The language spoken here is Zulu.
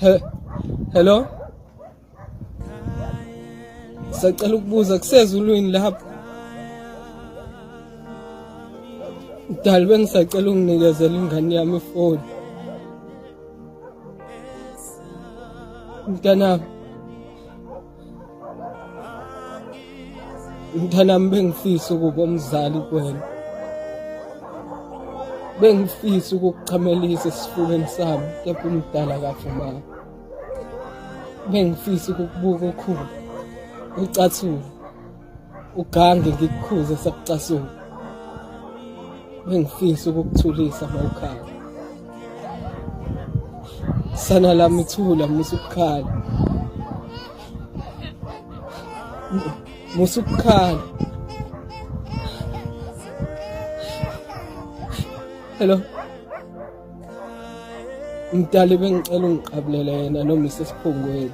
Hello? Sacela ukubuza kusezulwini lapha. Mdali bengisacela unginikezele ingane yami ifoni. Mntanami bengifisa ukuba umzali kuwena. Bengifisa ukukuchamelisa esifubeni sami kepha umdala kavumanga. Bengifisa ukukubuka ukhulu, ucathule, ugange ngikukhuze sakucasula. Bengifisa ukukuthulisa mawukhala. Sana lami thula musukhala. Musukhala. Hello. Mdali bengicela ungiqabulele yena noma isesiphongweni.